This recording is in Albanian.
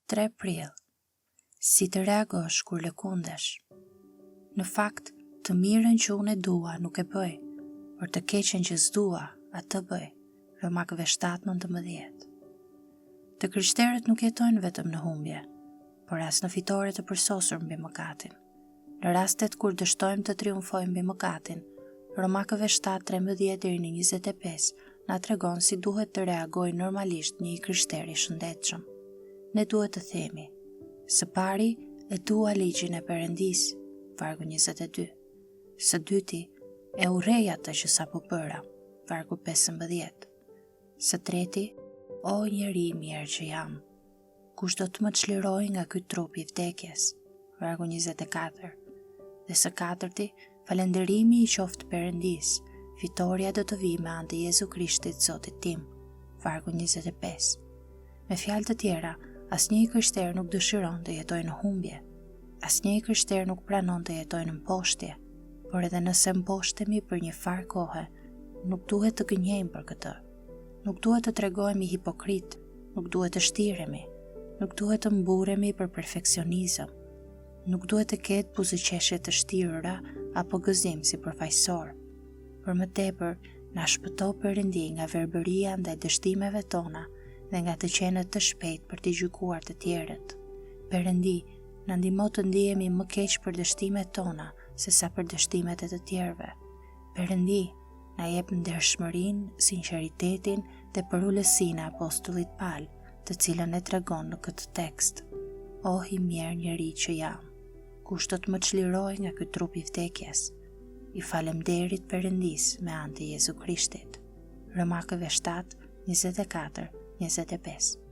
3 prill. Si të reagosh kur lëkundesh? Në fakt, të mirën që unë e dua nuk e bëj, por të keqen që s'dua, atë bëj. Romakëve 7:19. Të krishterët nuk jetojnë vetëm në humbje, por as në fitore të përsosur mbi mëkatin. Në rastet kur dështojmë të triumfojmë mbi mëkatin, Romakëve 7:13-25 na tregon si duhet të reagojë normalisht një krishter i shëndetshëm. Ne duhet të themi: së pari, e dua ligjin e Perëndisë, vargu 22. Së dyti, e urrej atë që sapo bëra, vargu 15. Së treti, o njeri i mirë që jam, kush do të më çlirojë nga ky trup i vdekjes, vargu 24. Dhe së katërti, falënderimi i qoftë Perëndisë, fitoria do të vijë me anë të Jezu Krishtit Zotit tim, vargu 25. Me fjalë të tjera, asnjë krishter nuk dëshiron të jetojë në humbje, asnjë krishter nuk pranon të jetojë në mposhtje, por edhe nëse mposhtemi për një farë kohe, nuk duhet të gënjejmë për këtë. Nuk duhet të tregohemi hipokrit, nuk duhet të shtiremi, nuk duhet të mburemi për perfeksionizëm, nuk duhet të ketë buzëqeshje të shtirura apo gëzim si përfaqësor. Për më tepër, na shpëto Perëndi nga verbëria ndaj dështimeve tona dhe nga të qenet të shpejt për të gjykuar të tjerët. Perëndi na ndihmo të ndihemi më keq për dështimet tona se sa për dështimet e të tjerëve. Perëndi na jep ndershmërinë, sinqeritetin dhe përulësinë e apostullit Paul, të cilën e tregon në këtë tekst. O i mirë njeri që jam, kush do të më çlirojë nga ky trup i vdekjes? I falemnderit Perëndisë me anë të Jezu Krishtit. Romakëve 7:24-25.